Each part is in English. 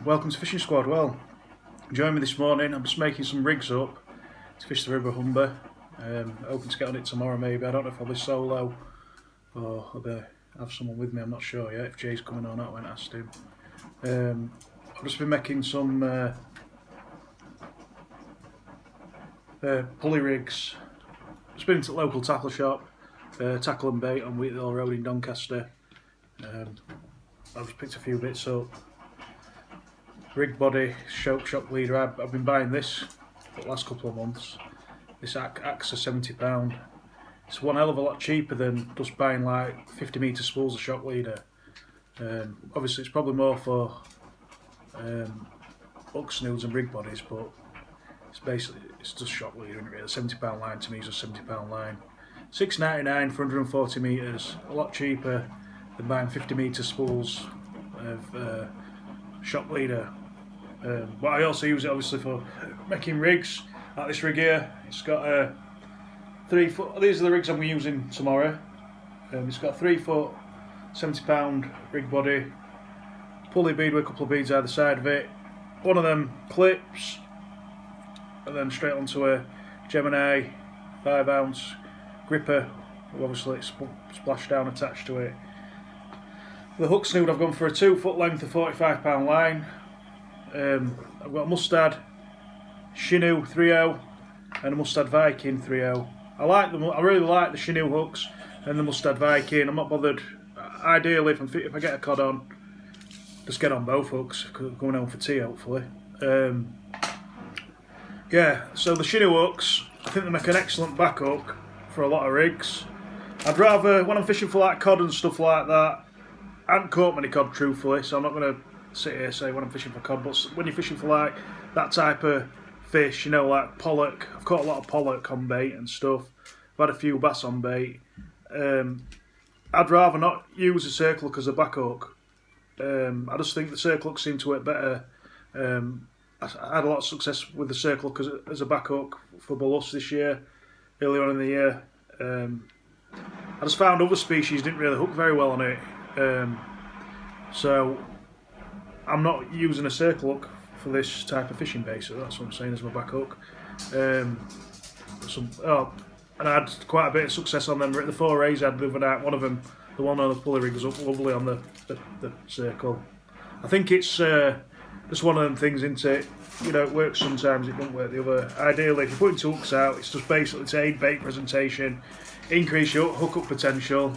welcome to Fishing Squad. Well, join me this morning. I'm just making some rigs up to fish the River Humber. Hoping to get on it tomorrow maybe. I don't know if I'll be solo or I'll have someone with me, I'm not sure yet. If Jay's coming or not, I won't ask him. I've just been making some pulley rigs. Just been into the local tackle shop, Tackle and Bait on Wheathill Road in Doncaster. I've just picked a few bits up. Rig body, shock leader. I've been buying this for the last couple of months. This axe is £70. It's one hell of a lot cheaper than just buying like 50 metre spools of shock leader. Obviously it's probably more for hook snoods and rig bodies, but it's just shock leader, isn't it really? £70 line to me is a £70 line. $6.99 for 140 metres, a lot cheaper than buying 50 metre spools of shock leader. But I also use it obviously for making rigs, like this rig here. It's got a 3 foot, these are the rigs I'm using tomorrow. It's got a 3 foot, £70 rig body, pulley bead with a couple of beads either side of it, one of them clips, and then straight onto a Gemini 5-ounce gripper, obviously it's splashed down attached to it. The hook snood I've gone for a 2 foot length of £45 line. I've got a Mustad Chinook 3.0 and a Mustad Viking 3.0. I like them. I really like the Chinook hooks and the Mustad Viking. I'm not bothered. Ideally, if I get a cod on, just get on both hooks. Going home for tea, hopefully. Yeah. So the Chinook hooks, I think they make an excellent back hook for a lot of rigs. I'd rather, when I'm fishing for like cod and stuff like that, I haven't caught many cod truthfully, so I'm not going to sit here and say when I'm fishing for cod, but when you're fishing for like that type of fish, you know, like pollock, I've caught a lot of pollock on bait and stuff. I've had a few bass on bait. I'd rather not use a circle hook as a back hook. I just think the circle hook seemed to work better. I had a lot of success with the circle hook as a back hook for bullus this year, early on in the year. I just found other species didn't really hook very well on it. So I'm not using a circle hook for this type of fishing bait, so that's what I'm saying as my back hook. And I had quite a bit of success on them. The 4 rays I had the other night, one of them, the one on the pulley rig, was up lovely on the circle. I think it's just one of them things, isn't it? You know, it works sometimes, it doesn't work the other. Ideally, if you're putting 2 hooks out, it's just basically to aid bait presentation, increase your hook up potential.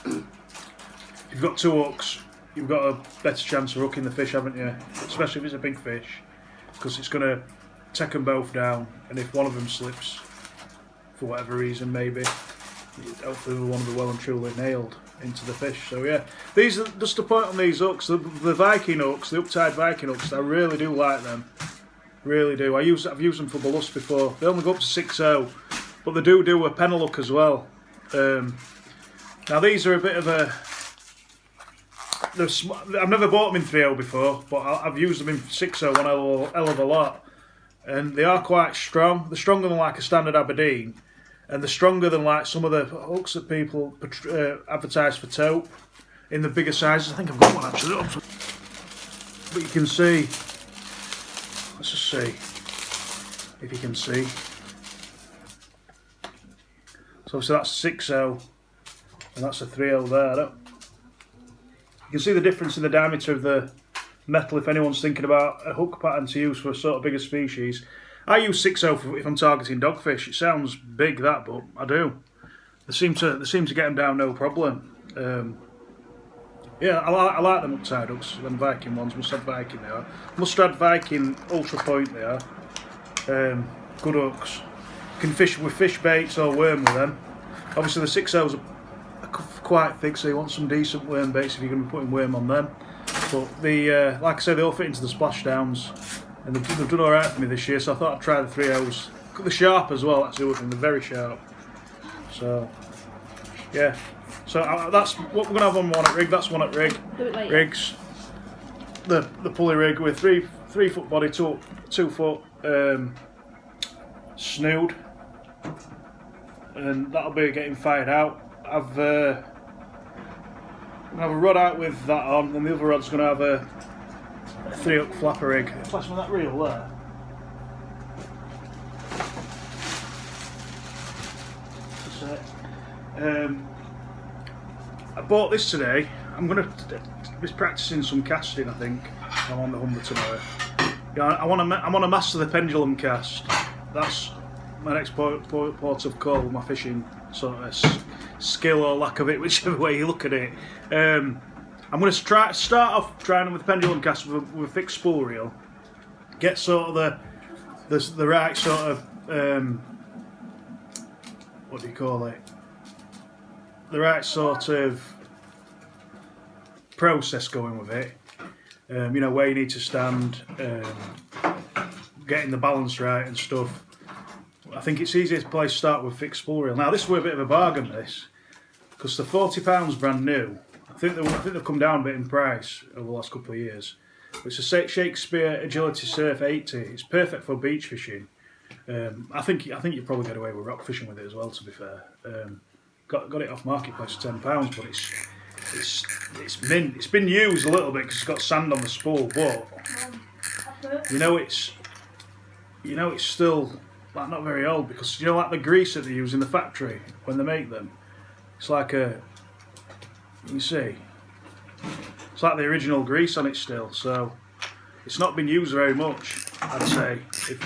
If you've got 2 hooks, you've got a better chance of hooking the fish, haven't you? Especially if it's a big fish, because it's going to take them both down, and if one of them slips, for whatever reason maybe, hopefully one will be well and truly nailed into the fish. So yeah, these are just the point on these hooks, the Viking hooks, the uptide Viking hooks, I really do like them. Really do. I've used them for bullus before. They only go up to 6.0, but they do a pennel hook as well. Now these are a bit of a... I've never bought them in 3.0 before, but I've used them in 6.0 one hell of a lot, and they are quite strong. They're stronger than like a standard Aberdeen, and they're stronger than like some of the hooks that people advertise for taupe in the bigger sizes. I think I've got one actually, but you can see. Let's just see if you can see. So that's 6.0, and that's a 3.0 there. You can see the difference in the diameter of the metal if anyone's thinking about a hook pattern to use for a sort of bigger species. I use 6.0 if I'm targeting dogfish. It sounds big that, but I do. They seem to get them down no problem. Yeah, I like them upside hooks, them Viking ones. Mustad Viking they are. Mustad Viking Ultra Point they are. Good hooks. You can fish with fish baits or worm with them. Obviously the 6.0s are quite thick, so you want some decent worm baits if you're going to be putting worm on them. But the like I said, they all fit into the splashdowns, and they've done all right for me this year. So I thought I'd try the 3.0s. They're sharp as well. That's the other thing. They're very sharp. So yeah. So that's what we're gonna have on one at rig. That's one at rig. Rigs. The pulley rig with 3 foot body, 2 foot snood, and that'll be getting fired out. I've gonna have a rod out with that on, and the other rod's gonna have 3-hook flapper rig. Plus with that reel there. I bought this today. I'm going to be practicing some casting, I think. I'm on the Humber tomorrow. Yeah, I want to master the pendulum cast. That's my next port of call with my fishing sort of skill or lack of it, whichever way you look at it. I'm going to start off trying with the pendulum cast with a fixed spool reel. Get sort of the right sort of what do you call it? The right sort of process going with it. You know, where you need to stand, getting the balance right and stuff. I think it's easier to start with fixed spool reel. Now this was a bit of a bargain, this, because the £40 brand new. I think they've come down a bit in price over the last couple of years. It's a Shakespeare Agility Surf 80. It's perfect for beach fishing. I think you probably get away with rock fishing with it as well. To be fair, got it off marketplace for £10, but it's mint. It's been used a little bit because it's got sand on the spool, but you know it's still like not very old, because you know, like the grease that they use in the factory when they make them. It's like you can see, it's like the original grease on it still. So it's not been used very much, I'd say.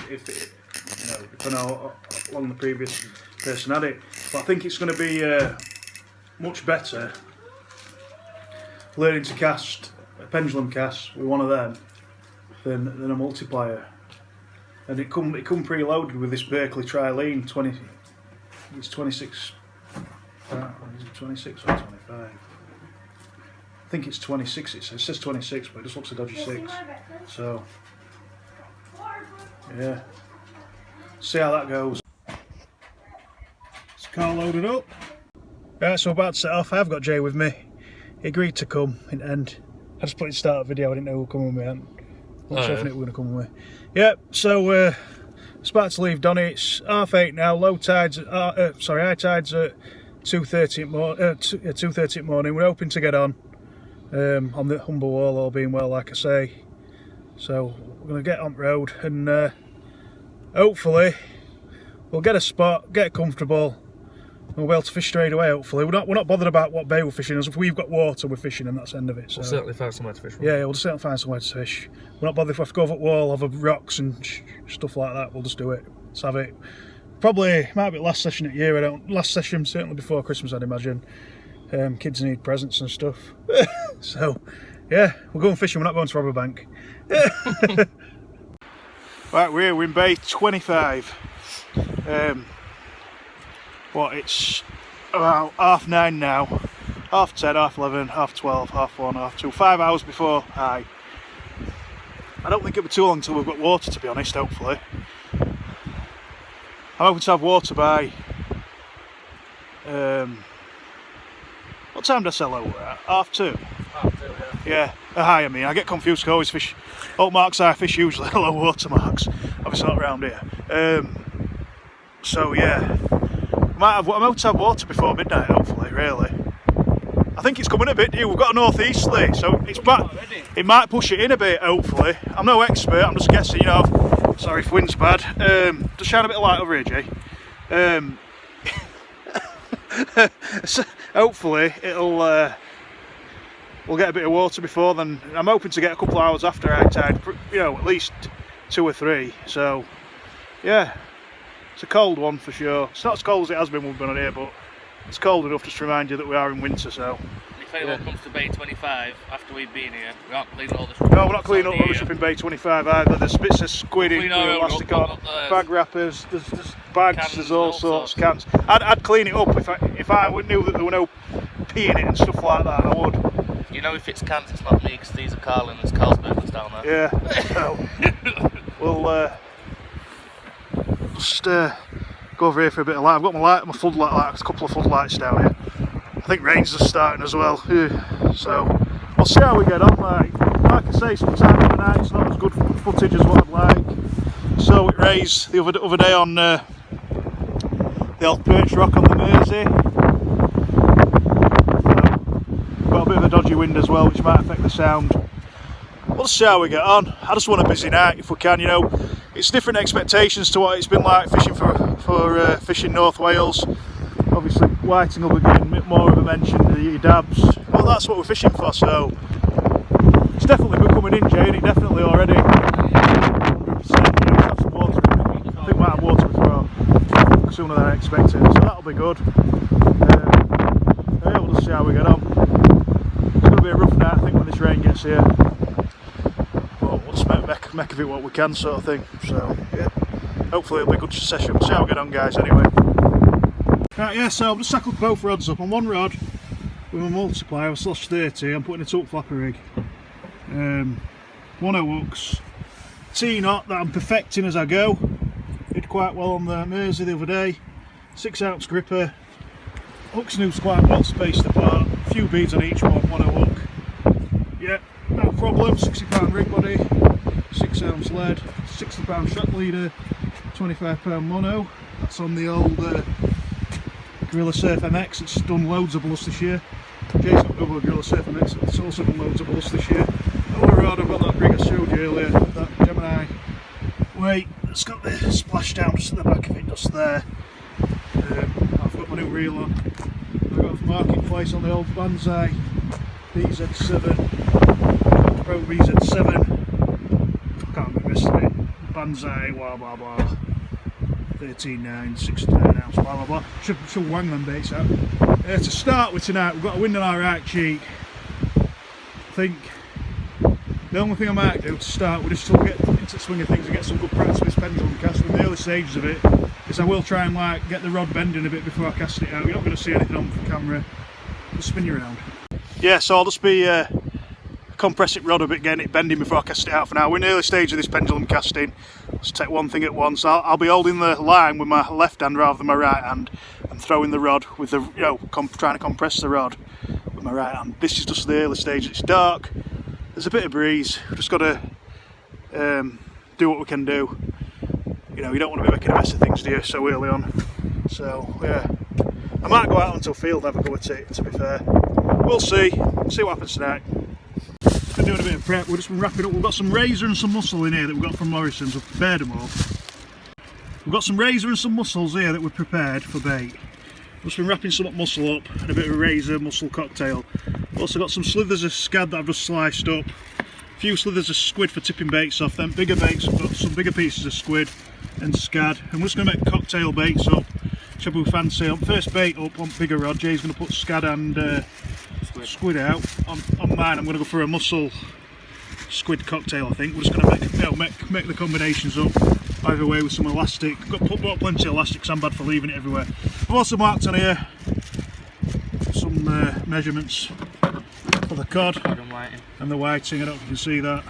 If I know how long the previous person had it, but I think it's going to be much better learning to cast a pendulum cast with one of them than a multiplier. And it come preloaded with this Berkeley Trilene 20. It's 26. Is it 26 or 25? I think it's 26. It says 26, but it just looks a dodgy 6. So yeah, see how that goes. It's car loaded up. Right, so about to set off. I've got Jay with me. He agreed to come in the end. I just put it start a video. I didn't know who would come with me. I'm not sure if it were going to come with me. Yeah, so it's about to leave Donny. It's 8:30 now. Low tides. High tides at 2:30 in the morning. We're hoping to get on the Humber wall, all being well, like I say. So we're going to get on the road and hopefully we'll get a spot, get comfortable. We'll be able to fish straight away, hopefully. We're not bothered about what bay we're fishing. As if we've got water, we're fishing, and that's the end of it. So. We'll certainly find somewhere to fish from. Yeah, we'll certainly find somewhere to fish. We're not bothered if we have to go over the wall, over rocks and stuff like that. We'll just do it. Let's have it. Probably might be last session at year. Last session, certainly before Christmas, I'd imagine. Kids need presents and stuff. So, yeah, we're going fishing. We're not going to rob a bank. Right, we're in bay 25. It's about 9:30 now, 10:30, 11:30, 12:30, 1:30, 2:30, 5 hours before high. I don't think it'll be too long until we've got water, to be honest, hopefully. I'm hoping to have water by, what time did I sell over at? 2:30? 2:30, yeah. High, I mean, I get confused, I always fish, oak marks I fish usually low water marks, obviously not around here. So yeah. I'm hoping to have water before midnight, hopefully, really. I think it's coming a bit new. We've got a northeasterly, so it's back. It might push it in a bit, hopefully. I'm no expert, I'm just guessing, you know. Sorry if wind's bad. Just shine a bit of light over here, Jay. So hopefully it'll we'll get a bit of water before then. I'm hoping to get a couple of hours after high tide, you know, at least 2 or 3. So yeah. It's a cold one for sure. It's not as cold as it has been when we've been on here, but it's cold enough just to remind you that we are in winter. So. If anyone comes to bay 25 after we've been here, we aren't cleaning all this. No, we're not cleaning all the rubbish up in bay 25 either. There's bits of squid in, elastic on, bag wrappers, there's bags, there's all sorts, cans. I'd clean it up if I knew that there were no pee in it and stuff like that. I would. You know, if it's cans, it's not me, because these are Carl and there's Carlsberg that's down there. Yeah. So we'll. Just go over here for a bit of light. I've got my floodlight light, a couple of floodlights down here. I think rain's just starting as well. So we'll see how we get on. Like I say, sometimes in the night it's not as good footage as what I'd like. So it raised the other day on the old perch rock on the Mersey. Got a bit of a dodgy wind as well, which might affect the sound. we'll see how we get on. I just want a busy night if we can, you know. It's different expectations to what it's been like fishing for fishing North Wales. Obviously whiting will be getting a bit more of a mention than your dabs. Well, that's what we're fishing for, so it's definitely becoming in, Jane. It definitely already 100%. You know, have some water. I think we might have water before sooner than I expected, so that'll be good. Yeah, we'll just see how we get on. It's going to be a rough night, I think, when this rain gets here. But we'll just make of it what we can, sort of thing. So yeah, hopefully it'll be a good session. We'll see how we get on, guys. Anyway. Right, yeah. So I've just tackled both rods up on one rod with my multiplier, a slash 30. I'm putting a tuck flapper rig. 1 hooks. T-knot that I'm perfecting as I go. Did quite well on the Mersey the other day. 6-ounce gripper. Hooks and noose quite well spaced apart. A few beads on each one a hook. Yeah, no problem. 60-pound rig body, 6-ounce lead, 60-pound shock leader, 25-pound mono. That's on the old Gorilla Surf MX. It's done loads of ballast this year. Jay's got double Gorilla Surf MX. It's also done loads of ballast this year. Over rod, I've got that rig I showed you earlier, that Gemini weight. It's got the splash down just at the back of it, just there. I've got my new reel on. I've got a marketplace on the old Banzai BZ7, Pro BZ7. I can't remember the rest of it. Banzai, blah blah blah. 13.9, 69 ounce, blah blah blah. Should wang them baits out. To start with tonight, we've got a wind on our right cheek. I think the only thing I might do to start with is to get into the swing of things and get some good practice with this pendulum cast. In the early stages of it, is I will try and like get the rod bending a bit before I cast it out. You're not going to see anything on the camera. Just spin you around. Yeah, so I'll just be compress it rod a bit, getting it bending before I cast it out for now. We're in the early stage of this pendulum casting. Let's take one thing at once. I'll be holding the line with my left hand rather than my right hand, and throwing the rod with the, you know, trying to compress the rod with my right hand. This is just the early stage. It's dark. There's a bit of breeze. We've just got to do what we can do. You know, you don't want to be making a mess of things, do you, so early on. So yeah, I might go out onto field and have a go at it, to be fair. We'll see what happens tonight. Been doing a bit of prep. We've just been wrapping up. We've got some razor and some mussel in here that we've got from Morrison's. We've prepared them all. We've got some razor and some mussels here that we've prepared for bait. We've just been wrapping some mussel up and a bit of razor mussel cocktail. We've also got some slithers of scad that I've just sliced up. A few slithers of squid for tipping baits off. Then bigger baits, we've got some bigger pieces of squid and scad. And we're just going to make cocktail baits up, whichever we fancy. On first bait up on bigger rod, Jay's going to put scad and squid out. On mine, I'm going to go for a mussel squid cocktail. I think we're just going to make the combinations up either way with some elastic. Got plenty of elastic because I'm bad for leaving it everywhere. I've also marked on here some measurements for the cod and the whiting. I don't know if you can see that.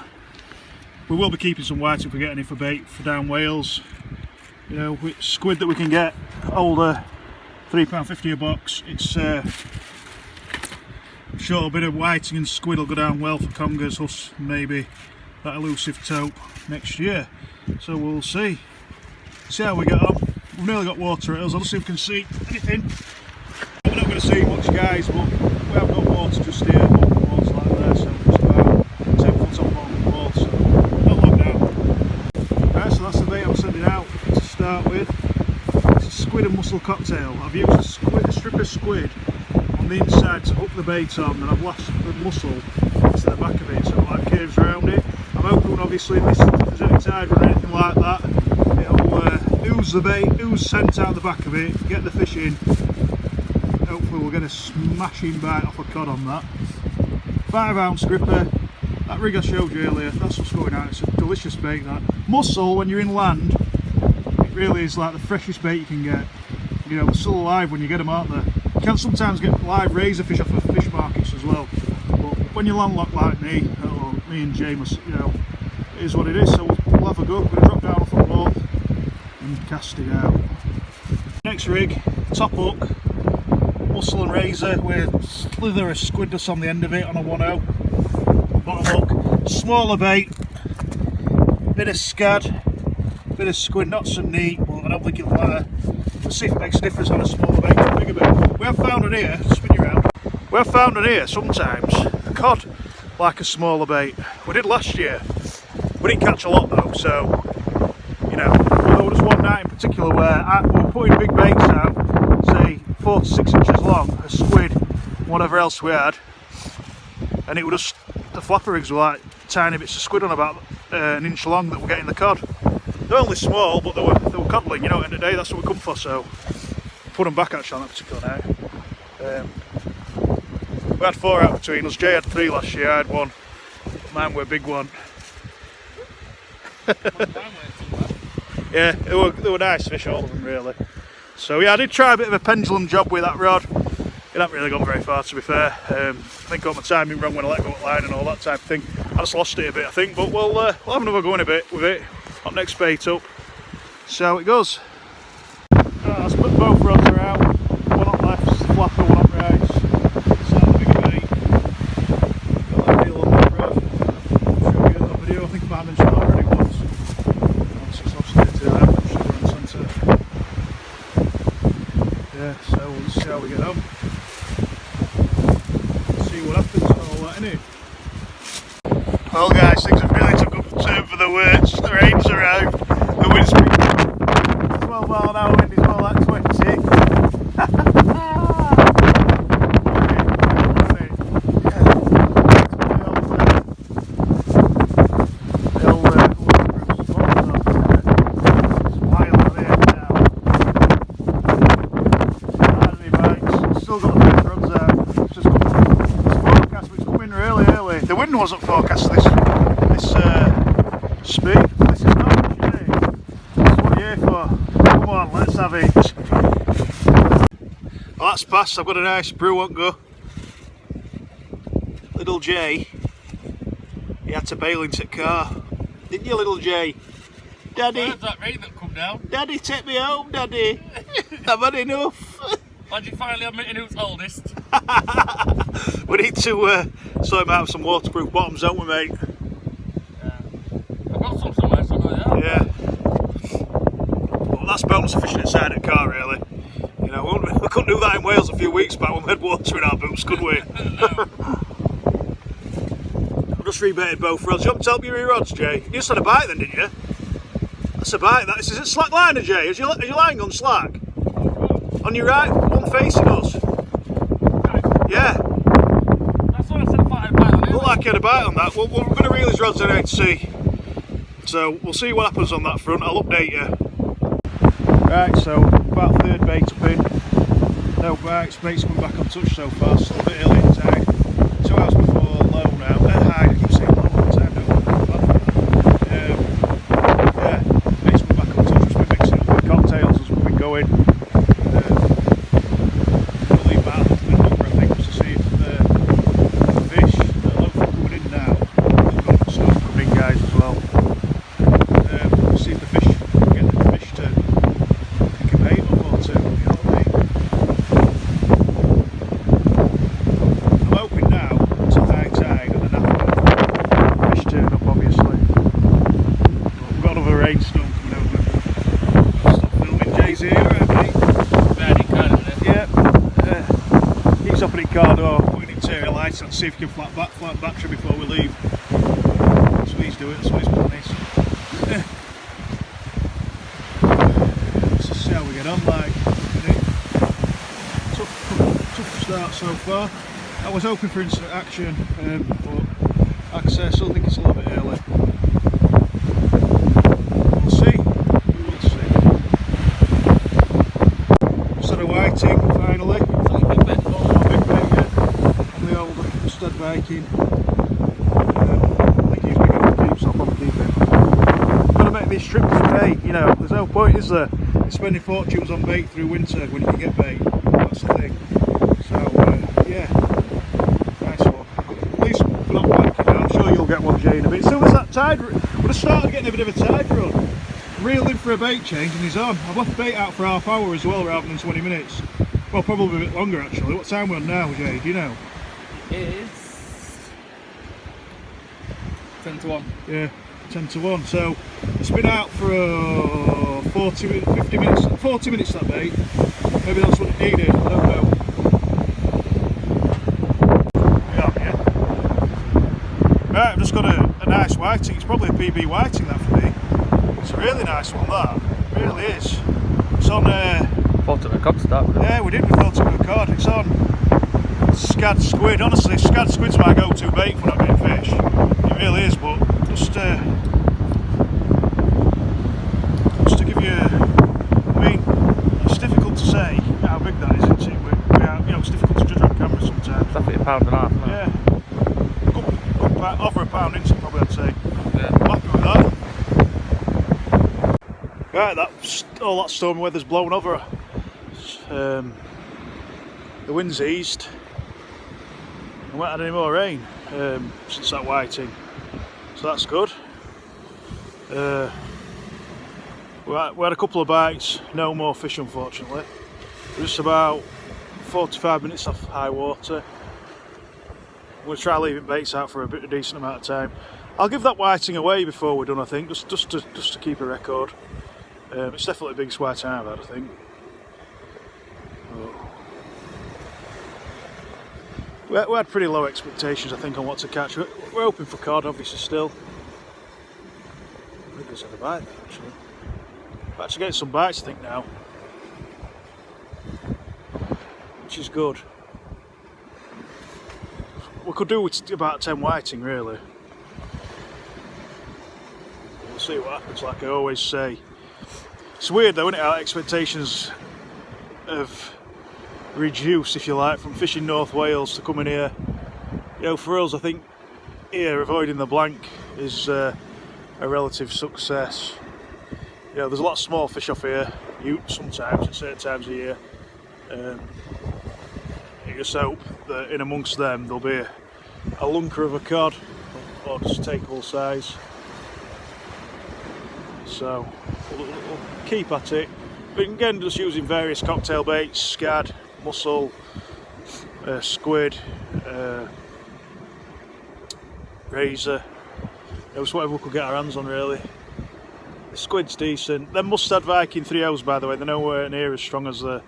We will be keeping some whiting if we get any for bait for down Wales. You know, with squid that we can get older, £3.50 a box. It's sure a bit of whiting and squid will go down well for congers, us, maybe that elusive taupe next year. So we'll see how we get on. We've nearly got water at us. I'll just see if we can see anything. We're not going to see much, guys, but we have got water just here. Water's like there, so it's about 10 foot off the wall, so not long now. Right, so that's the bait I'm sending out to start with. It's a squid and mussel cocktail. I've used a strip of squid on the inside to hook the bait on, and I've lashed the mussel to the back of it so it like curves around it. I'm hoping obviously if there's any tide or anything like that, it'll ooze the bait, ooze scent out the back of it, get the fish in. Hopefully we'll get a smashing bite off a cod on that. 5-ounce gripper, that rig I showed you earlier, that's what's going out. It's a delicious bait, that. Mussel, when you're inland, it really is like the freshest bait you can get. You know, they're still alive when you get them, aren't they? You can sometimes get live razorfish off of fish markets as well, but when you're landlocked like me, or me and James, you know, it is what it is. So we'll have a go. We're going to drop down off the wall and cast it out. Next rig, top hook, mussel and razor with slither of squid dust on the end of it on a 1/0. Bottom hook, smaller bait, bit of scad, bit of squid, not so neat, but I don't think it'll matter. Let's see if it makes a difference on a smaller bait or a bigger bait. We have found on here, spin you around, we have found on here sometimes a cod like a smaller bait. We did last year. We didn't catch a lot though, so you know, there was one night in particular where we were putting big baits out, say 4 to 6 inches long, a squid, whatever else we had, and it was just, the flapper rigs were like tiny bits of squid on about an inch long that were getting the cod. They're only small, but they were coddling, you know, at the end of the day, that's what we come for, so put them back actually on that particular night. We had 4 out between us. Jay had 3 last year, I had 1. Mine were a big one. Yeah, they were nice fish, all of them really. So yeah, I did try a bit of a pendulum job with that rod. It hasn't really gone very far, to be fair. I think I got my timing wrong when I let go of the line and all that type of thing. I just lost it a bit, I think, but we'll have another go in a bit with it. Got next bait up. See how it goes. Right, let's put both rods are out. One up left, flapper, one up right. Start the big bait. Got that reel on that rod. I'll show you that video. I think I mentioned that already once. Once it's obviously to that, should run centre. Yeah, so we'll see how we get on. See what happens and all that, innit? Well guys, things have really took up a turn for the worst. The rain's arrived. The wind's been 12 mile an hour wind is more like 20. The wind wasn't forecast this speed, but this is not what you need. This is what you're here for. Come on, let's have it. Well, that's passed. I've got a nice brew won't go. Little J, he had to bail into the car. Didn't you, little J? Daddy. Where's that rain that come down? Daddy, take me home, Daddy. I've had enough. Why'd you finally admit who's oldest? We need to sort him out with some waterproof bottoms, don't we, mate? Yeah. I've got some somewhere, so I'll go there. Yeah. Well, that's bonus fishing inside the car, really. You know, we couldn't do that in Wales a few weeks back when we had water in our boots, could we? No. I've just rebaited both rods. You want me to help you with your rods, Jay? You just had a bite then, didn't you? That's a bite. Is it slack liner, Jay? Is your line on slack? On your right, one facing us. Yeah. That's what I said, I thought I had a bite on it. Looked like he had a bite on that. We're going to reel his rods anyway to see. So we'll see what happens on that front. I'll update you. Right, so about third bait up in. No bites. Bait's coming back on touch so far. Still a bit early in tide. 2 hours before low now. High. I keep saying low all the time. Don't yeah, bait's coming back on touch. We've been mixing up with cocktails as we've been going. Car door, putting interior lights on to see if we can flat battery before we leave. That's what he's doing, that's what his plan is. Let's just see how we get on, like. Tough start so far. I was hoping for instant action, but like I say, I still think it's a little bit early. We'll see. Just had a whiting finally. Viking. I think he's big enough to keep, so I'll probably keep him. Gotta make these trips for bait, you know, there's no point, is there? Spending fortunes on bait through winter when you can get bait. That's the thing. So, yeah. Nice one. At least we're not back, you know. I'm sure you'll get one, Jay, in a bit. So there's that tide run. We've just started getting a bit of a tide run. Reeled in for a bait change and he's on. I've left bait out for half hour as well rather than 20 minutes. Well, probably a bit longer actually. What time are we on now, Jay? Do you know? It is 10 to 1. Yeah, 10 to 1. So it's been out for 40 minutes that bait. Maybe that's what it needed, I don't know. Yeah. just got a nice whiting. It's probably a PB whiting that for me. It's a really nice one, that. It really is. It's on... Thought it cod start. Yeah, we did. We thought it was a cod. It's on scad squid. Honestly, scad squid's my go-to bait when I'm getting fish. It really is, but just to give you... I mean, it's difficult to say how big that is, isn't it? You know, it's difficult to judge on camera sometimes. It's definitely £1.5. Yeah. Good over a pound, isn't it, probably, I'd say. Yeah. I'm happy with that. Right, all that stormy weather's blown over. The wind's eased. We haven't had any more rain since that whiting, so that's good. We had a couple of bites, no more fish unfortunately. We're just about 45 minutes off high water. We'll try leaving baits out for a decent amount of time. I'll give that whiting away before we're done, I think, just to keep a record. It's definitely the biggest whiting I've had, I think. We had pretty low expectations, I think, on what to catch. We're hoping for cod, obviously, still. I think there's had a bite there, actually. We're actually getting some bites, I think, now. Which is good. We could do with about 10 whiting, really. We'll see what happens, like I always say. It's weird, though, isn't it? Our expectations have reduced, if you like, from fishing North Wales to coming here. You know, for us, I think here avoiding the blank is a relative success. You know, there's a lot of small fish off here, sometimes at certain times of year. You just hope that in amongst them there'll be a lunker of a cod, or just takeable size. So we'll keep at it. But again, just using various cocktail baits, scad, mussel, squid, razor, just whatever we could get our hands on, really. The squid's decent. Them Mustad Viking 3Os, by the way, they're nowhere near as strong as the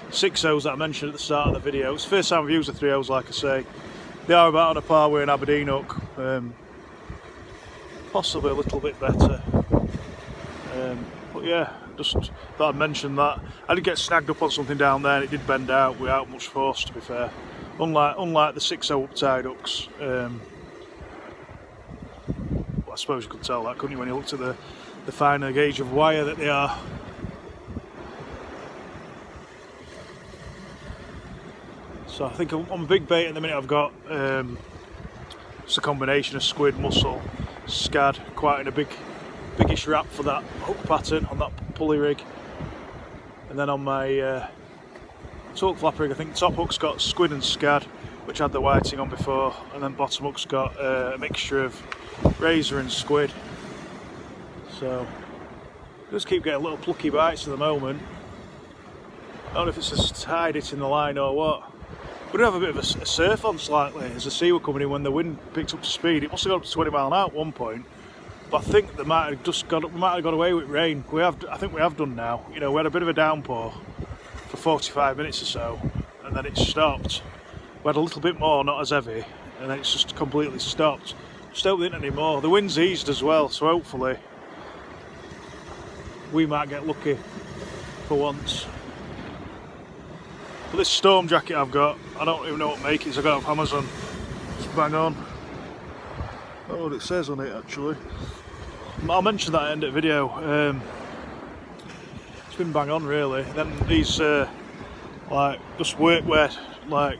6Os that I mentioned at the start of the video. It's the first time I've used the 3Os, like I say. They are about on a par with an Aberdeen hook, possibly a little bit better. But yeah, just thought I'd mention that. I did get snagged up on something down there and it did bend out without much force, to be fair. Unlike the 6O uptide hooks. Well, I suppose you could tell that, couldn't you, when you looked at the finer gauge of wire that they are. So I think on big bait at the minute I've got just a combination of squid, mussel, scad, quite in a biggish wrap for that hook pattern on that pulley rig. And then on my hook flap rig, I think top hook's got squid and scad, which had the whiting on before, and then bottom hook's got a mixture of razor and squid. So just keep getting little plucky bites at the moment. I don't know if it's a tide hitting the line or what. We did have a bit of a surf on slightly as the sea were coming in when the wind picked up to speed. It must have got up to 20 mile an hour at one point, but I think we might have got away with rain. I think we have done now. You know, we had a bit of a downpour for 45 minutes or so, and then it stopped. We had a little bit more, not as heavy, and then it's just completely stopped. Just don't think any more. The wind's eased as well, so hopefully we might get lucky for once. But this storm jacket I've got, I don't even know what make it is. I got it off Amazon. It's bang on. I don't know what it says on it actually. I'll mention that at the end of the video. It's been bang on, really. Then these like just workwear, like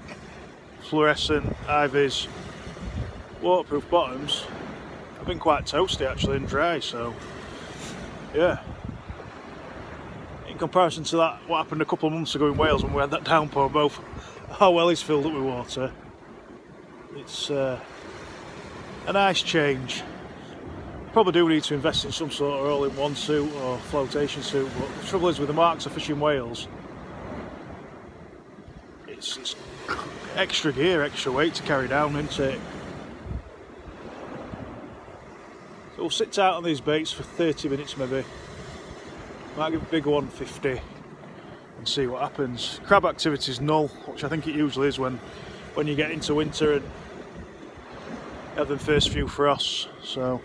fluorescent Ivies, waterproof bottoms, have been quite toasty actually and dry. So yeah. In comparison to that, what happened a couple of months ago in Wales when we had that downpour, both our wellies filled up with water. It's a nice change. Probably do need to invest in some sort of all-in-one suit or flotation suit, but the trouble is with the marks of fishing Wales, it's extra gear, extra weight to carry down, isn't it? So we'll sit tight on these baits for 30 minutes maybe. Might give a big 150 and see what happens. Crab activity is null, which I think it usually is when you get into winter and have them first few frosts. So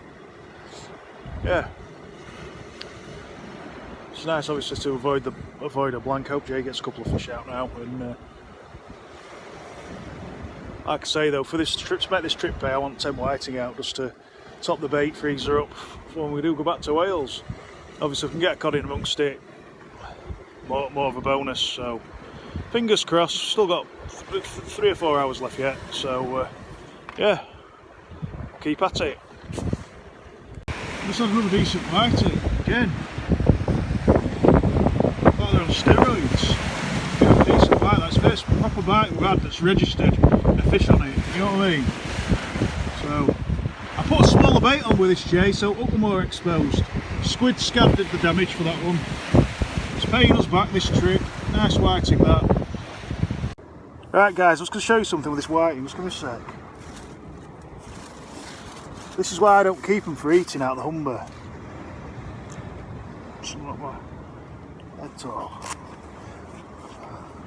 yeah, it's nice obviously to avoid a blank. Hope Jay gets a couple of fish out now. And like I say though, for this trip, to make this trip pay, I want 10 whiting out just to top the bait freezer up when we do go back to Wales. Obviously, if we can get a cod in amongst it, more of a bonus. So fingers crossed. Still got 3 or 4 hours left yet. So yeah, keep at it. Just had another decent whiting again. Thought they're on steroids. Yeah, a decent bite. That's the first proper bite we've had that's registered a fish on it. You know what I mean? So I put a smaller bait on with this, Jay, so hook more exposed. Squid scab did the damage for that one. It's paying us back this trip. Nice whiting that. Right guys, I was going to show you something with this whiting. Just give me a sec. This is why I don't keep them for eating out of the Humber. Something like my head torch.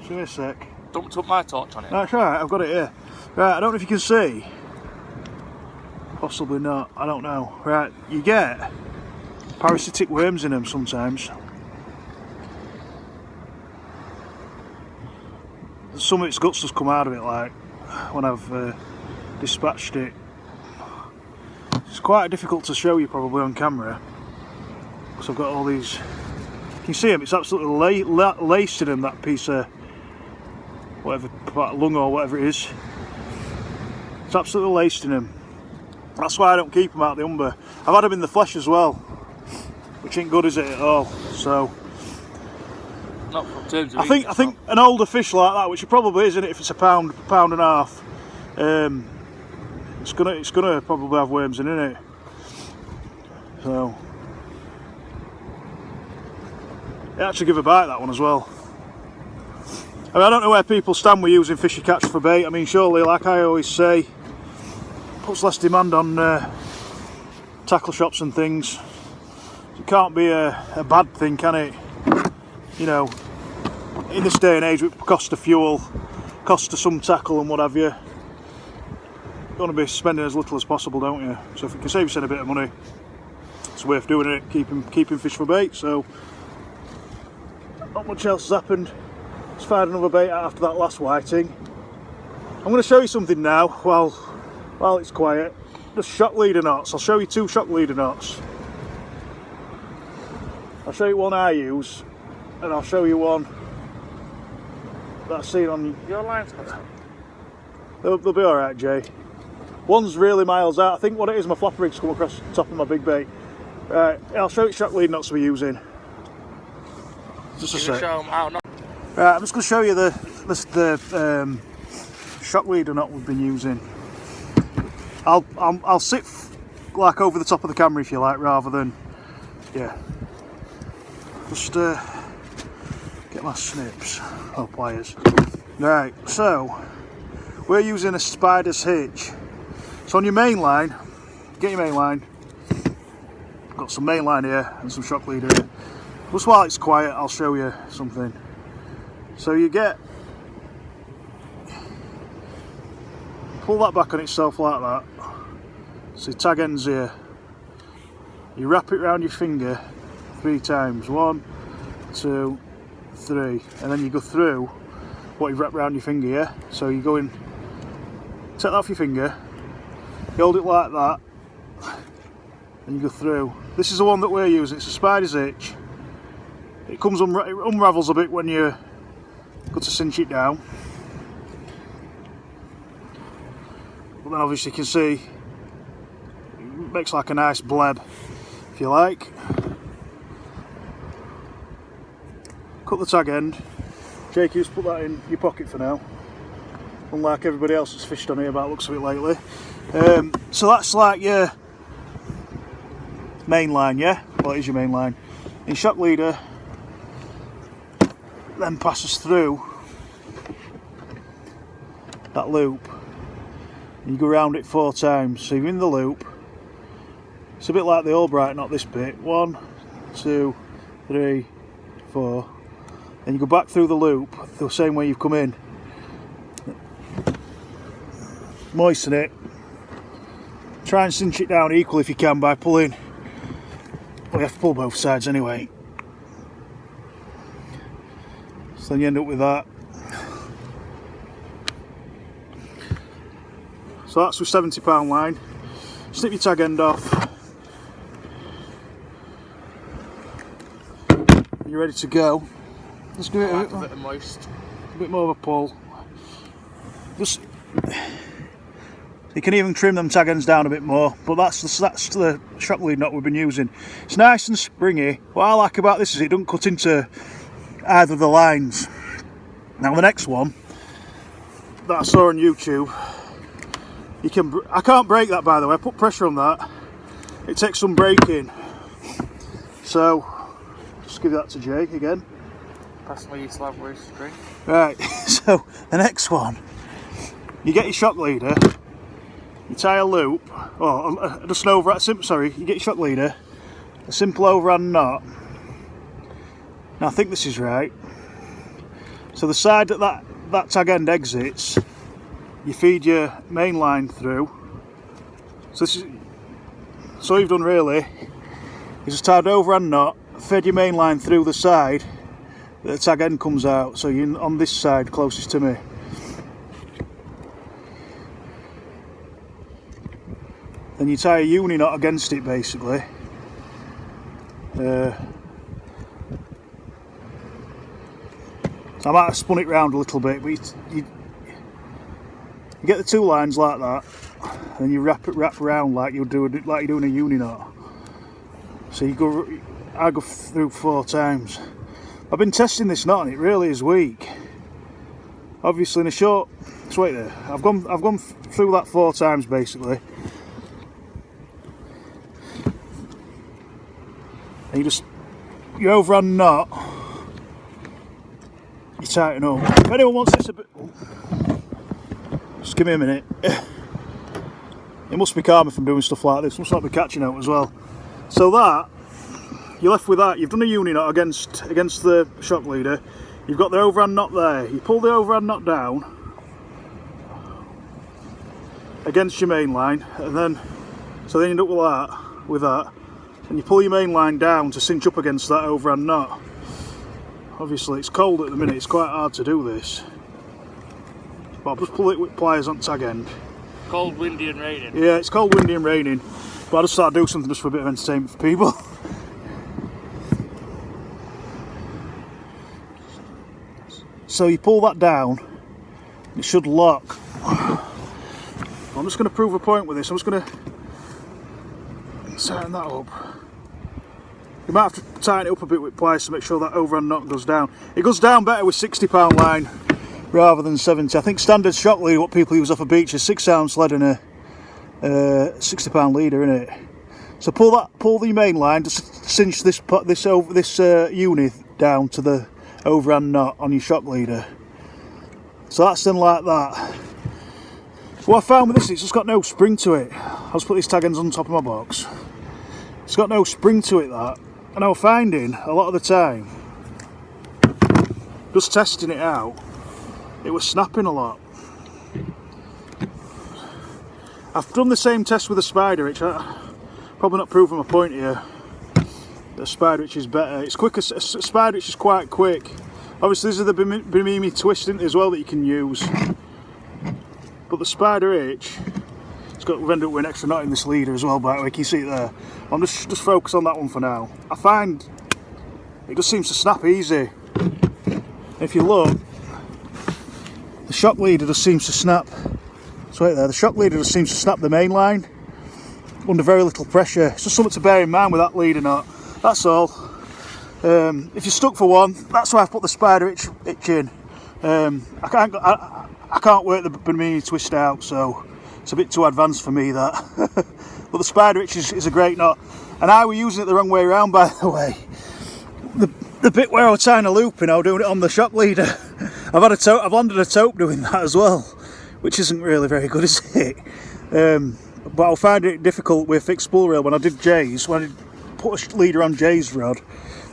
Show me a sec. Don't put my torch on it. That's right, I've got it here. Right, I don't know if you can see. Possibly not, I don't know. Right, you get parasitic worms in them sometimes. Some of its guts just come out of it, like when I've dispatched it. It's quite difficult to show you probably on camera because I've got all these. You can see them, it's absolutely laced in them, that piece of whatever, lung or whatever it is. It's absolutely laced in them. That's why I don't keep them out of the Humber. I've had them in the flesh as well, which ain't good, is it, at all? So not from terms of I think an older fish like that, which it probably isn't, if it's a pound and a half, it's gonna probably have worms in it. So it actually give a bite, that one as well. I mean, I don't know where people stand with using fishy catch for bait. I mean, surely, like I always say, puts less demand on tackle shops and things. It can't be a bad thing, can it? You know, in this day and age with cost of fuel, cost of some tackle and what have you, you want to be spending as little as possible, don't you? So if you can save yourself a bit of money, it's worth doing it, keeping fish for bait. So not much else has happened. Just fired another bait out after that last whiting. I'm going to show you something now while it's quiet. Just shock leader knots. I'll show you 2 shock leader knots. I'll show you one I use, and I'll show you one that I've seen on your lines. They'll be alright, Jay. One's really miles out. I think what it is, my flapper rig's come across the top of my big bait. Right, I'll show you shock lead knots we're using. Just a sec. Show them out. Right, I'm just going to show you the shock leader knot we've been using. I'll sit like over the top of the camera if you like, rather than, yeah. Just get my snips or pliers. Right, so we're using a spider's hitch. So on your main line, get your main line. Got some main line here and some shock leader here. Just while it's quiet, I'll show you something. So you pull that back on itself like that. So your tag ends here. You wrap it around your finger 3 times. 1, 2, 3, and then you go through what you've wrapped around your finger. Yeah. So you go in, take that off your finger. You hold it like that, and you go through. This is the one that we're using. It's a spider's hitch. It comes it unravels a bit when you go to cinch it down. But then obviously you can see it makes like a nice bleb, if you like. Cut the tag end. Jake, you just put that in your pocket for now. Unlike everybody else that's fished on here about looks of it lately. So that's like your main line, yeah? Well, it is your main line. Your shock leader then passes through that loop, and you go around it 4 times. So you're in the loop. It's a bit like the Albright, not this bit. 1, 2, 3, 4. Then you go back through the loop the same way you've come in. Moisten it, try and cinch it down equal if you can by pulling. Well, you have to pull both sides anyway. So then you end up with that. So that's with £70 line. Snip your tag end off. You're ready to go. Let's give it a bit of moist. A bit more of a pull. Just, you can even trim them tag ends down a bit more, but that's the shock lead knot we've been using. It's nice and springy. What I like about this is it doesn't cut into either of the lines. Now the next one that I saw on YouTube, I can't break that, by the way. I put pressure on that. It takes some breaking. So just give that to Jay again. Pass me your slab with string. Right, so the next one, you get your shock leader, you tie a loop, just an overhand, sorry, you get your shock leader, a simple overhand knot. Now I think this is right. So the side that tag end exits, you feed your main line through. So all you've done really is just tied an overhand knot, fed your main line through the side that the tag end comes out, so you're on this side closest to me. Then you tie a uni knot against it basically. So I might have spun it round a little bit, but you get the two lines like that, and you wrap around like you're doing a uni knot. So I go through 4 times. I've been testing this knot and it really is weak. Obviously in a short, just wait there. I've gone through that 4 times basically. And your overhand knot, you tighten up. If anyone wants this a bit, just give me a minute. It must be calm if I'm doing stuff like this. Must not be catching out as well. So that, you're left with that. You've done a uni knot against the shock leader. You've got the overhand knot there. You pull the overhand knot down against your main line, and then you end up with that, and you pull your main line down to cinch up against that overhand knot. Obviously it's cold at the minute. It's quite hard to do this, but I'll just pull it with pliers on tag end. Cold, windy, and raining. Yeah, it's cold, windy, and raining. But I just thought I'd do something just for a bit of entertainment for people. So you pull that down, it should lock. I'm just going to prove a point with this. I'm just going to tighten that up. You might have to tighten it up a bit with pliers to make sure that overhand knot goes down. It goes down better with £60 line rather than 70. I think standard shock lead, what people use off a beach, is 6 ounce lead and a £60 leader in it. So pull the main line, just cinch this uni down to the overhand knot on your shock leader. So that's then like that. What I found with this is it's just got no spring to it. I'll just put these tag ends on top of my box. It's got no spring to it, that. And I'm finding a lot of the time, just testing it out, it was snapping a lot. I've done the same test with a spider hitch. Probably not proving my point here. The spider hitch is better. It's quicker. Spider hitch is quite quick. Obviously, these are the Bimini twist as well that you can use. But the spider hitch, we've ended up with an extra knot in this leader as well. By the way, can you see it there? I'm just focus on that one for now. I find it just seems to snap easy. If you look, the shock leader just seems to snap. So right there, the shock leader just seems to snap the main line under very little pressure. It's just something to bear in mind with that leader knot. That's all. If you're stuck for one, that's why I've put the spider hitch in. I can't work the Bimini twist out, so it's a bit too advanced for me, that. But the spider hitch is a great knot, and I were using it the wrong way around, by the way. The bit where I was tying a loop in, I was doing it on the shock leader. I've landed a taupe doing that as well, which isn't really very good, is it? But I'll find it difficult with fixed spool rail when I did Jay's. When I put a leader on Jay's rod,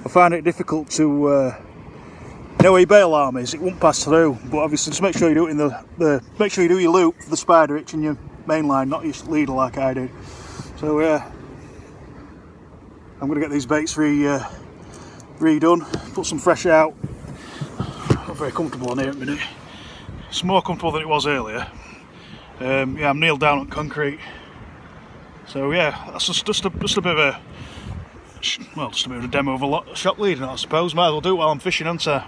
I found it difficult to. You know where your bail arm is, it won't pass through. But obviously, just make sure you do it in make sure you do your loop for the spider hitch and your main line, not your leader like I did. So yeah, I'm going to get these baits redone, put some fresh out. Not very comfortable on here at the minute. It's more comfortable than it was earlier. Yeah, I'm kneeled down on concrete. So yeah, that's just a bit of a, well, just a bit of a demo of a shock leader, I suppose. Might as well do it while I'm fishing, aren't I?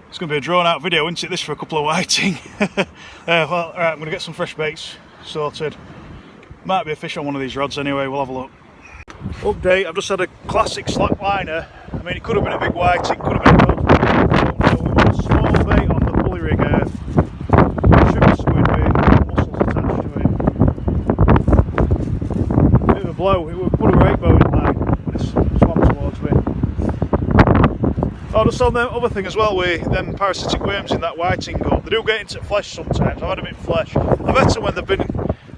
It's going to be a drawn out video, isn't it, this for a couple of whiting. Well, alright, I'm going to get some fresh baits sorted. Might be a fish on one of these rods anyway, we'll have a look. Update, I've just had a classic slack liner. I mean, it could have been a big whiting, it could have been a rod. So we've got a small bait on the pulley rig here. Sugar squid bait, mussels attached to it. Bit of a blow, it would put a rainbow in line when it's swam towards me. Oh, just on the other thing as well, with them parasitic worms in that whiting gut, they do get into flesh sometimes. I've had them in flesh. I've had some when they've been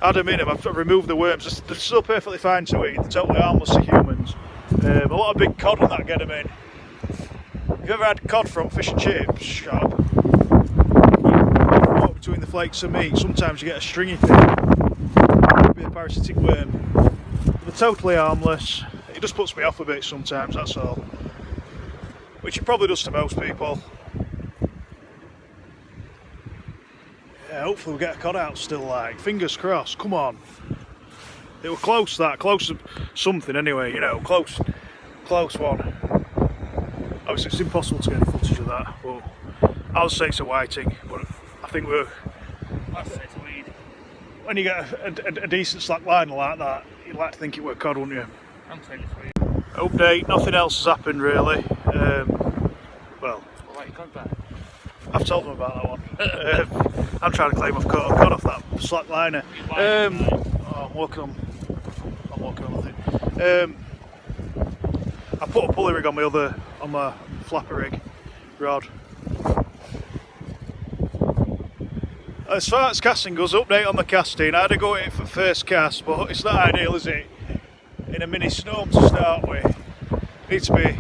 had them in them, I've removed the worms. They're still perfectly fine to eat, they're totally harmless to humans. A lot of big cod on that get them in. Have you ever had cod from fish and chips shop? Between the flakes of meat, sometimes you get a stringy thing. It'd be a parasitic worm. They're totally harmless. It just puts me off a bit sometimes, that's all. Which it probably does to most people. Yeah, hopefully we'll get a cod out still, like. Fingers crossed, come on. It was close, that. Close to something anyway, you know. Close one. Obviously it's impossible to get any footage of that, but I'll say it's a whiting, but I think we're... I'll say it's a weed. When you get a decent slack liner like that, you'd like to think it were cod, wouldn't you? I'm saying it's weed. Update, nothing else has happened really. Well, What you cod back? I've told them about that one. I'm trying to claim I've caught off that slack liner. I'm working on the thing. I put a pulley rig on my flapper rig rod. As far as casting goes, update on the casting. I had to go at it for first cast, but it's not ideal, is it? In a mini storm to start with. Need to be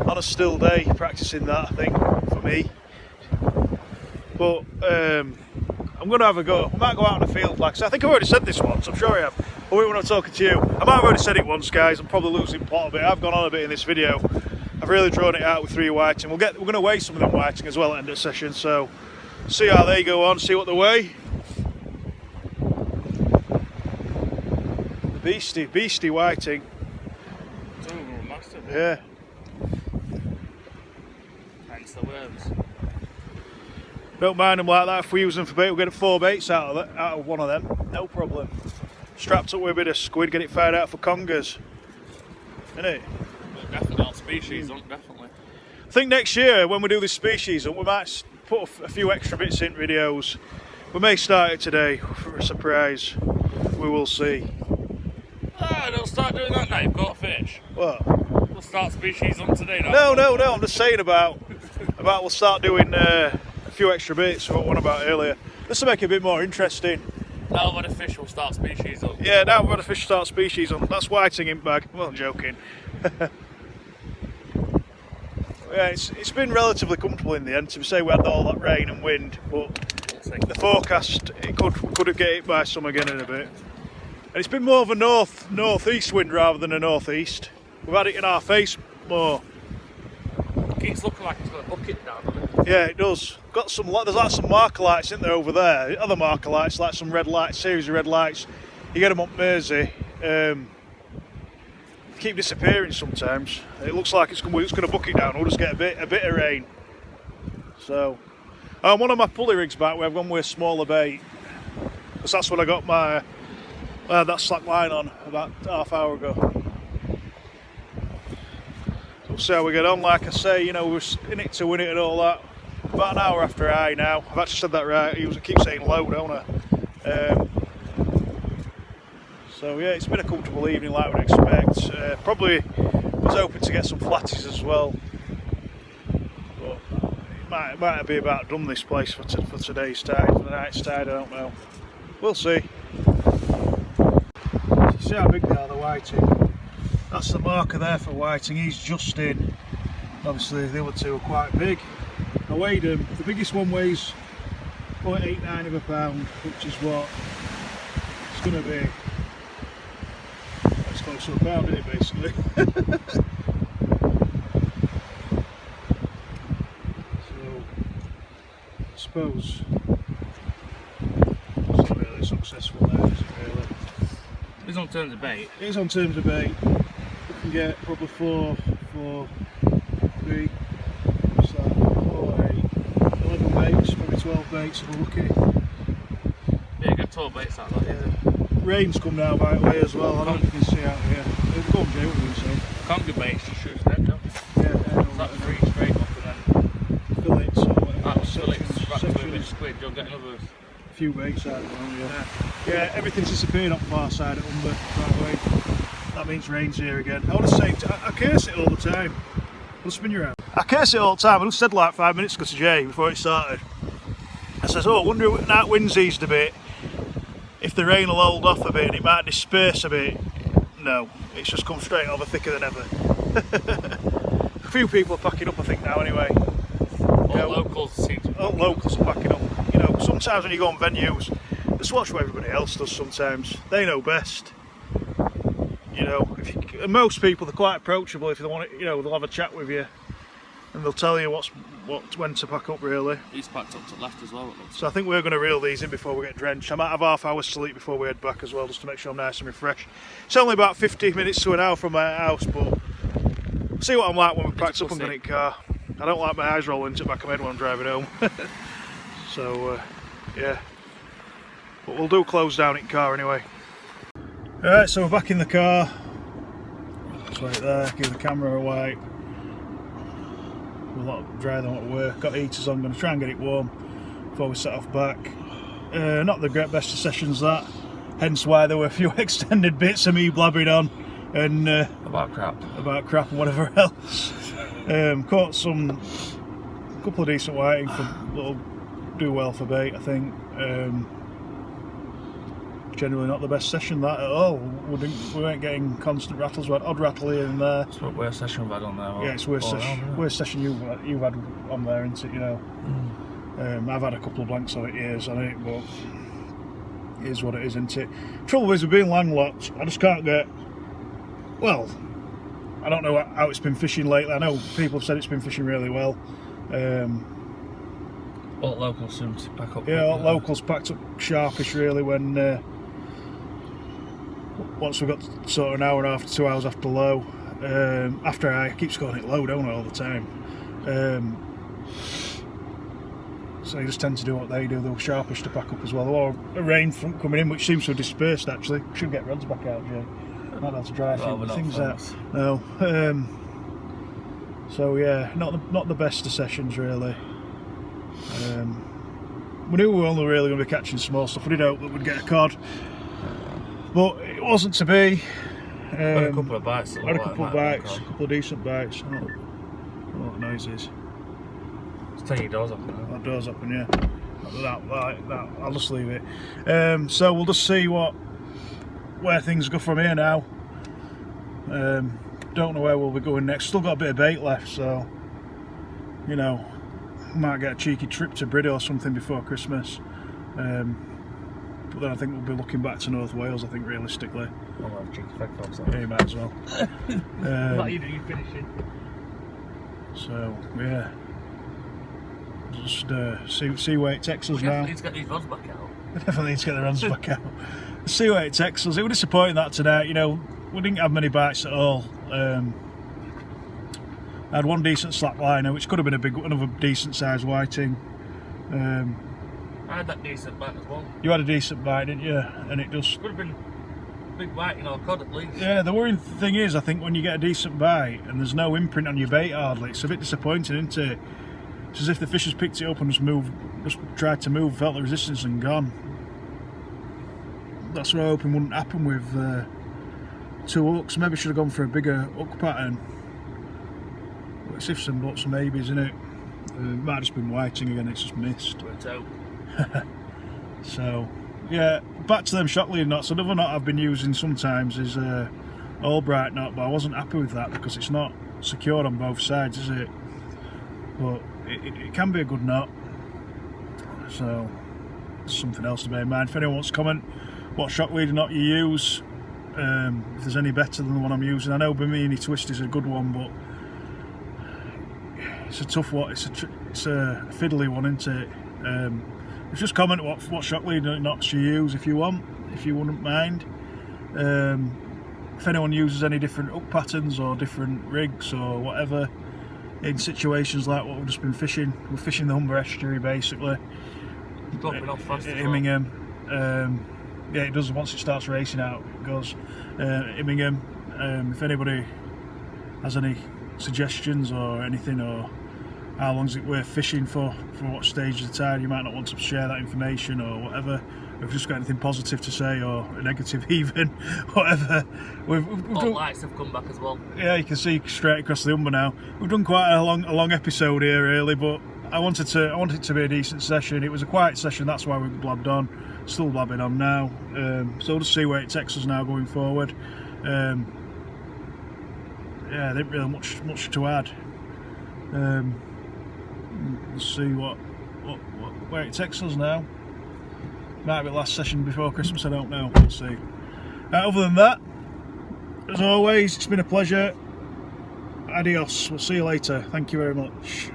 on a still day practicing that, I think, for me. But I'm going to have a go. I might go out in the field, like I said. I think I've already said this once, I'm sure I have. But when I'm talking to you, I might have already said it once, guys. I'm probably losing plot a bit. I've gone on a bit in this video. I've really drawn it out with 3 whiting. We're going to weigh some of them whiting as well at the end of the session, so see how they go on, see what they weigh. The beastie whiting. Massive. Yeah. Hence the worms. Don't mind them like that. If we use them for bait, we'll get 4 baits out of one of them. No problem. Strapped up with a bit of squid, get it fired out for congers. Innit? But definitely not species, definitely. I think next year when we do this species hunt, we might put a few extra bits in videos. We may start it today for a surprise. We will see. Ah, don't start doing that now, you've got a fish. What? We'll start species on today now. No, I'm just saying about we'll start doing a few extra bits, what I went about earlier. This will make it a bit more interesting. Now we've had a fish, we'll start species on. Yeah, now we've had a fish start species on. That's whiting in bag. Well, I'm joking. Yeah, it's been relatively comfortable in the end. To say we had all that rain and wind, but the forecast it could get hit by some again in a bit. And it's been more of a northeast wind rather than a northeast. We've had it in our face more. It keeps looking like it's got a bucket down, doesn't it? Yeah, it does. There's like some marker lights in there over there. Other marker lights, like some red lights, series of red lights. You get them up Mersey. They keep disappearing sometimes. It looks like it's going to bucket down. We'll just get a bit of rain. So, one of my pulley rigs back, we've gone with a smaller bait, because that's what I got my that slack line on about half hour ago. So we'll see how we get on. Like I say, you know, we're in it to win it and all that. About an hour after high now. I've actually said that right. I keep saying low, don't I? So yeah, it's been a comfortable evening like we'd expect. Probably was hoping to get some flatties as well, but it might be about done this place for today's tide, for the night's tide. I don't know. We'll see. See how big they are, the whiting. That's the marker there for whiting. He's just in. Obviously the other two are quite big. I weighed them. The biggest one weighs 6.89 of a pound, which is what it's going to be. That's close to a pound, isn't it, basically? So, I suppose it's not really successful now, is it really? It's on terms of bait. It is on terms of bait. We can get probably 4, 3, what's that? 4, 8, 11 baits, maybe 12 baits if we're lucky. Yeah, get 12 baits out of that. Yeah. Rain's come now by the way as well. I don't know if you can see out here. Go on, Jay, what were you saying? Can't get baits, just shoot them, don't you? Yeah, That free straight up and then fillets or whatever. fillets, wrapped with a bit of sections, squid, you'll get another. a few baits out of them, yeah. Yeah, everything's disappeared up the far side at Humber, by the way. That means rain's here again. I want to say, I curse it all the time. I'll spin you around. I curse it all the time. I just said like 5 minutes ago to Jay before it started. I says, oh, I wonder if that wind's eased a bit. If the rain will hold off a bit and it might disperse a bit. No, it's just come straight over thicker than ever. A few people are packing up I think now anyway. All locals seem to be All locals are packing up. You know, sometimes when you go on venues, just watch what everybody else does sometimes. They know best. You know, and most people, they're quite approachable if they want it, you know, they'll have a chat with you and they'll tell you when to pack up really. He's packed up to the left as well, it looks. So I think we're going to reel these in before we get drenched. I might have half hour's sleep before we head back as well, just to make sure I'm nice and refreshed. It's only about 15 minutes to an hour from my house, but see what I'm like when we're packed up and got in the car. I don't like my eyes rolling to the back of my head when I'm driving home. So, yeah. But we'll do close down in car anyway. Alright, so we're back in the car. Just right there, give the camera a wipe. We'll dry them at work. Got heaters on, going to try and get it warm before we set off back. Not the great best of sessions that, hence why there were a few extended bits of me blabbering on and About crap and whatever else. Caught a couple of decent whiting that'll do well for bait, I think. Generally not the best session that at all. We weren't getting constant rattles. We had odd rattle here and there. It's the worst session we've had on there. Yeah, it's worst session you've had on there, isn't it? You know. I've had a couple of blanks on it years on it, but it is what it is, isn't it? Trouble is, with being landlocked, I just can't get. Well, I don't know how it's been fishing lately. I know people have said it's been fishing really well. All locals seem to pack up. Yeah, all locals packed up sharpish really when. Once we got sort of an hour and a half to 2 hours after low, after I keep scoring it low, don't I, all the time. So you just tend to do what they do. They're sharpish to pack up as well. Or a rain front coming in, which seems to have dispersed actually. Should get rods back out, Jay. Might have to dry a few things out. No. So yeah, not the best of sessions really. We knew we were only really going to be catching small stuff. We did hope that we'd get a cod, but it wasn't to be. Had a couple of bites. Had a couple of bites, a couple of decent bites. Oh, what noise is? Just turn your doors open now. That door's open, yeah. That, I'll just leave it. So we'll just see where things go from here now. Don't know where we'll be going next. Still got a bit of bait left, so you know, might get a cheeky trip to Bridie or something before Christmas. But then I think we'll be looking back to North Wales, I think, realistically. I'll have cheeky fag fogs. Yeah, you might as well. What you do, you finishing? So, yeah. Just see where it takes us now. We definitely need to get these rods back out. We definitely need to get the rods back out. See where it takes us. It was disappointing that tonight, you know, we didn't have many bites at all. I had one decent slack liner, which could have been another decent sized whiting. I had that decent bite as well. You had a decent bite, didn't you? And it just could have been a big whiting or cod at least. Yeah, the worrying thing is, I think when you get a decent bite and there's no imprint on your bait hardly, it's a bit disappointing, isn't it? It's as if the fish has picked it up and just tried to move, felt the resistance and gone. That's what I'm hoping wouldn't happen with two hooks. Maybe should have gone for a bigger hook pattern. But it's ifs and buts and maybes, isn't it? It might have just been whiting again, it's just missed. So, yeah, back to them shock lead knots. Another knot I've been using sometimes is Albright knot, but I wasn't happy with that because it's not secured on both sides, is it? But it can be a good knot. So, something else to bear in mind. If anyone wants to comment what shock lead or not you use, if there's any better than the one I'm using. I know Bimini Twist is a good one, but it's a tough one. It's a fiddly one, isn't it? Just comment what shock lead or not you use if you want, if you wouldn't mind. If anyone uses any different hook patterns or different rigs or whatever in situations like what we've just been fishing. We're fishing the Humber estuary basically. Dropping off fast as Immingham. Yeah, it does. Once it starts racing out, it goes. Immingham. If anybody has any suggestions or anything, or how long is it worth fishing for what stage of the tide, you might not want to share that information or whatever. If we've just got anything positive to say or a negative even, whatever. We've All lights have come back as well. Yeah, you can see straight across the Humber now. We've done quite a long episode here really, but I wanted it to be a decent session. It was a quiet session, that's why we blabbed on. Still blabbing on now. So we'll just see where it takes us now going forward. Yeah, there isn't really much to add. We'll see where it takes us now. Might be the last session before Christmas, I don't know. We'll see. Other than that, as always, it's been a pleasure. Adios. We'll see you later. Thank you very much.